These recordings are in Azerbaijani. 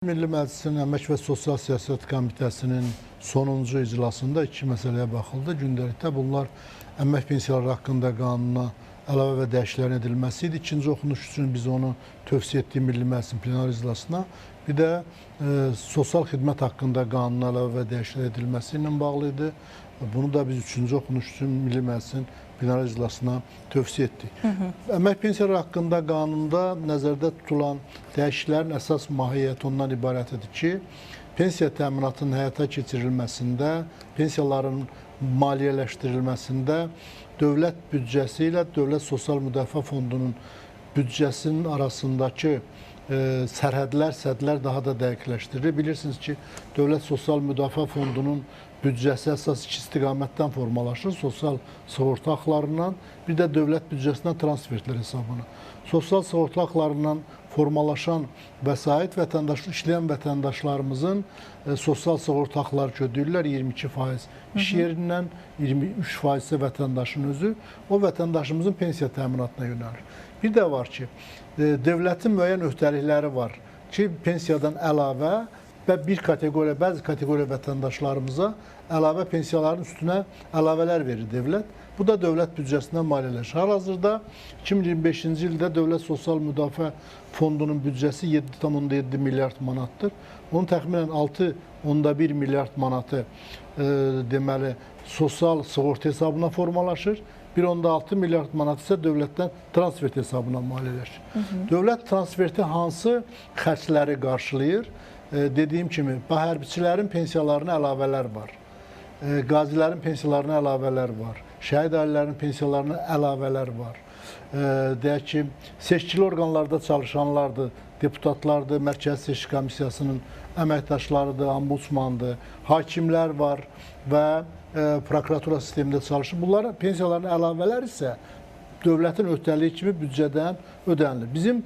Milli Məclisin Əmək və Sosial Siyasət Komitəsinin sonuncu iclasında iki məsələyə baxıldı. Gündəlikdə bunlar əmək pensiyaları haqqında qanuna əlavə və dəyişikliklərin edilməsi idi. İkinci oxunuş üçün biz onu tövsiyə etdik Milli Məclisin plenar iclasına. Bir də sosial xidmət haqqında qanuna əlavə və dəyişikliklər edilməsi ilə bağlı idi. Bunu da biz üçüncü oxunuş üçün Milli Məclisin plenar iclasına tövsiyə etdik. Əmək pensiyaları haqqında qanunda nəzərdə tutulan dəyişikliklərin əsas mahiyyəti ondan ibarət edir ki, pensiya təminatının həyata keçirilməsində, pensiyaların maliyyələşdirilməsində dövlət büdcəsi ilə Dövlət Sosial Müdafiə Fondunun büdcəsinin arasındakı sərhədlər daha da dəqiqləşdirilir. Bilirsiniz ki, Dövlət Sosial Müdafiə Fondunun büdcəsi əsas iki istiqamətdən formalaşır. Sosial sığorta haqlarından, bir də dövlət büdcəsindən transfertlər hesabına. Sosial sığorta haqlarından formalaşan vəsait işləyən vətəndaşlarımızın sosial sığorta haqları ödəyirlər 22% iş yerindən, 23% isə vətəndaşın özü, o vətəndaşımızın pensiya təminatına yönəlir. Bir də var ki, dövlətin müəyyən öhdəlikləri var ki, pensiyadan əlavə və bəzi kateqoriya vətəndaşlarımıza əlavə pensiyaların üstünə əlavələr verir dövlət. Bu da dövlət büdcəsindən maliyyələşir. Hal-hazırda 2025-ci ildə Dövlət Sosial Müdafiə Fondunun büdcəsi 7,7 milyard manatdır. Onun təxminən 6,1 milyard manatı deməli sosial sığorta hesabına formalaşır. 1,6 milyard manat isə dövlətdən transfert hesabına maliyyələşir. Dövlət transferti hansı xərcləri qarşılayır? Dediyim kimi, hərbiçilərin pensiyalarına əlavələr var. Qazilərin pensiyalarına əlavələr var. Şəhid ailələrinin pensiyalarına əlavələr var. Deyək ki, seçkili orqanlarda çalışanlardır, deputatlardır, Mərkəzi Seçki Komissiyasının əməkdaşlarıdır, ombudsmandır, hakimlər var və prokuratura sistemində çalışır. Bunların pensiyalarına əlavələr isə dövlətin öhdəliyi kimi büdcədən ödənilir. Bizim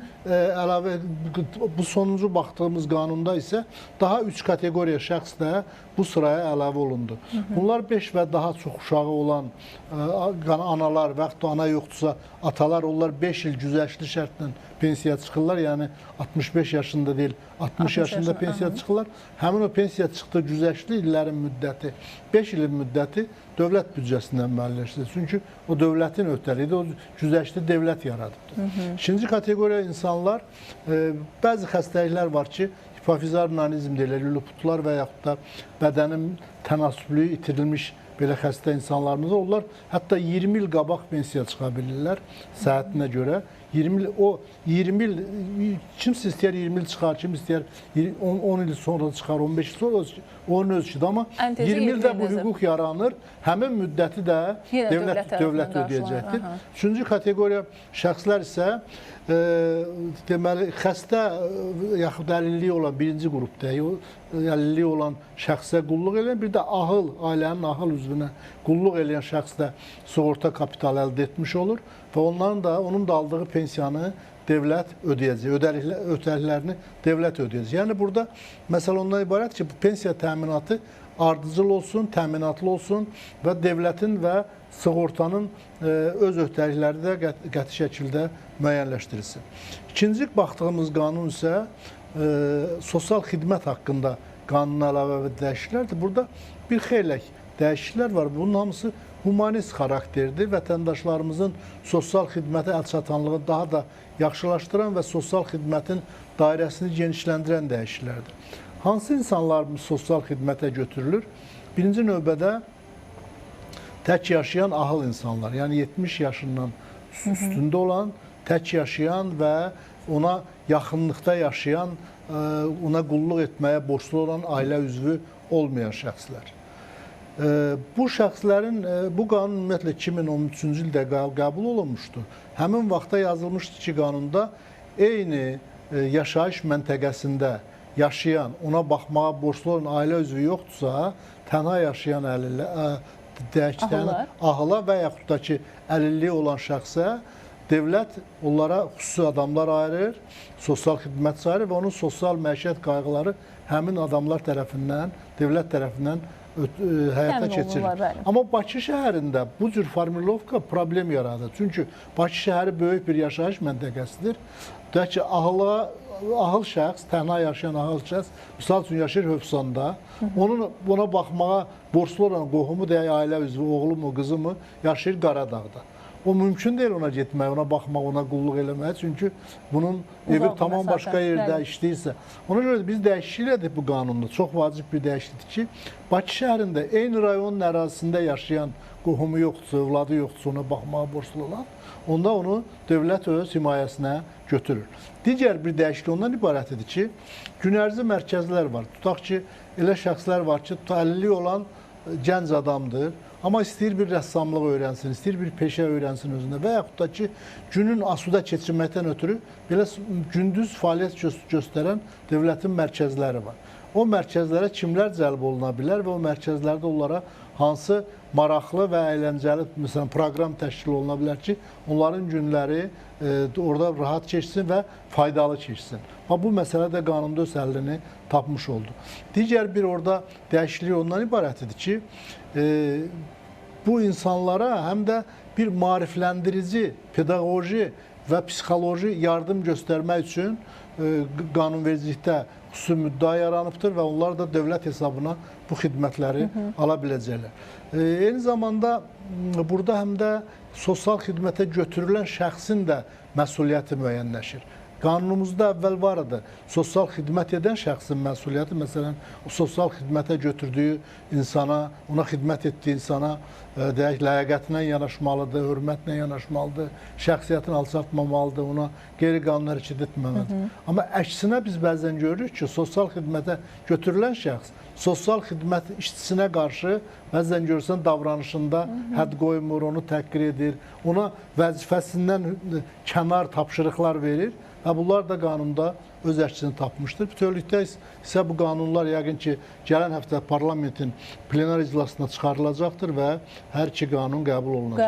bu sonuncu baxdığımız qanunda isə daha 3 kateqoriya şəxs də bu sıraya əlavə olundu. Bunlar 5 və daha çox uşağı olan analar və yaxud da ana yoxdursa atalar, onlar 5 il güzəştli şərtlə pensiya çıxırlar. Yəni 65 yaşında deyil, 60 yaşında pensiya çıxırlar. Həmin o pensiya çıxdığı güzəştli illərin müddəti, 5 ilin müddəti dövlət büdcəsindən maliyyələşdirilir. Çünki o dövlətin öhdəliyidir, o güzəştli dövlət yaradıbdır. İkinci kateqoriya insanlar, bəzi xəstəliklər var ki, hipofizar anevrizm deyilir, lupuslar və yaxud da bədənin tənasüblüyü itirilmiş belə xəstə insanlarımız var. Onlar hətta 20 il qabaq pensiya çıxa bilirlər səhətinə görə. 20 il, kimsə istəyər 20 il çıxar, kim istəyər 10 il sonra çıxar, 15 il sonra onun öz işidir. Amma 20 ildə bu hüquq yaranır, həmin müddəti də dövlət ödəyəcəkdir. Üçüncü kateqoriya şəxslər isə deməli, xəstə yaxud əlilliyi olan birinci qrupda, əlilliyi olan şəxsə qulluq edən, bir də ailənin ahıl üzvünə qulluq edən şəxs də sığorta kapitalı əldə etmiş olur və onun da aldığı pensiyanı dövlət ödəyəcək, öhdəliklərini dövlət ödəyəcək. Yəni, burada məsələ ondan ibarət ki, pensiya təminatı ardıcıl olsun, təminatlı olsun və dövlətin və sığortanın öz öhdəlikləri də qəti şəkildə müəyyənləşdirilsin. İkinci baxdığımız qanun isə sosial xidmət haqqında qanuna əlavə və dəyişikliklərdir. Burada bir xeyli dəyişikliklər var. Bunun hamısı humanist xarakterdir. Vətəndaşlarımızın sosial xidmətə əlçatanlığı daha da yaxşılaşdıran və sosial xidmətin dairəsini genişləndirən dəyişikliklərdir. Hansı insanlar sosial xidmətə götürülür? Birinci növbədə tək yaşayan ahıl insanlar, yəni 70 yaşından üstündə olan, tək yaşayan və ona yaxınlıqda yaşayan, ona qulluq etməyə borclu olan ailə üzvü olmayan şəxslər. Bu şəxslərin, bu qanun ümumiyyətlə 2013-cü ildə qəbul olunmuşdu. Həmin vaxtda yazılmışdı ki, qanunda eyni yaşayış məntəqəsində yaşayan, ona baxmağa borclu olan ailə üzvü yoxdursa, tənha yaşayan ahıla və yaxud da ki, əlilliyi olan şəxsə dövlət onlara xüsusi adamlar ayırır, sosial xidmət ayırır və onun sosial məişət qayğıları həmin adamlar tərəfindən, dövlət tərəfindən həyata keçirilir. Amma Bakı şəhərində bu cür formulovka problem yaradır. Çünki Bakı şəhəri böyük bir yaşayış məntəqəsidir. Deyək ki, ahıla ahıl şəxs, tənha yaşayan ahıl şəxs, misal üçün yaşayır Hövsanda, onun buna baxmağa borclu olan qohumu deyək, ailə üzvü, oğlu mu, qızı mı yaşayır Qaradağda. O mümkün deyil ona getmək, ona baxmaq, ona qulluq eləmək. Çünki bunun evi tamam başqa yerdə işləyirsə. Ona görə də biz dəyişiklik edirik bu qanunda. Çox vacib bir dəyişiklikdir ki, Bakı şəhərində eyni rayonun ərazisində yaşayan qohumu yoxdursa, övladı yoxdursa, ona baxmağa borclu olan, onda onu dövlət öz himayəsinə götürür. Digər bir dəyişiklik ondan ibarətdir ki, günərzi mərkəzlər var. Tutaq ki, elə şəxslər var ki, təlilliyi olan gənc adamdır. Amma istəyir bir rəssamlıq öyrənsin, istəyir bir peşə öyrənsin özündə və yaxud da ki, günün asuda keçirməkdən ötürü belə gündüz fəaliyyət göstərən dövlətin mərkəzləri var. O mərkəzlərə kimlər cəlb oluna bilər və o mərkəzlərdə onlara hansı maraqlı və əyləncəli məsələn, proqram təşkil oluna bilər ki, onların günləri orada rahat keçsin və faydalı keçsin. Bu məsələ də qanunda öz həllini tapmış oldu. Digər bir orada dəyişiklik ondan ibarətdir ki, bu insanlara həm də bir maarifləndirici, pedaqoji və psixoloji yardım göstərmək üçün qanunvericilikdə xüsusi müddəa yaranıbdır və onlar da dövlət hesabına bu xidmətləri ala biləcəklər. Eyni zamanda burada həm də sosial xidmətə götürülən şəxsin də məsuliyyəti müəyyənləşir. Qanunumuzda əvvəl var idi. Sosial xidmət edən şəxsin məsuliyyəti, məsələn, o sosial xidmətə götürdüyü insana, ona xidmət etdiyi insana deyək, ləyaqətinə yanaşmalıdır, hörmətlə yanaşmalıdır, şəxsiyyətini alçaltmamalıdır, ona qeyri-qanuni hərəkət etməməlidir. Amma əksinə biz bəzən görürük ki, sosial xidmətə götürülən şəxs sosial xidmət işçisinə qarşı bəzən görürsən davranışında hədd qoymur, onu təhqir edir, ona vəzifəsindən kənar tapşırıqlar verir. Və bunlar da qanunda öz əksini tapmışdır. Bütövlükdə isə bu qanunlar yəqin ki, gələn həftə parlamentin plenar iclasına çıxarılacaqdır və hər iki qanun qəbul olunacaqdır.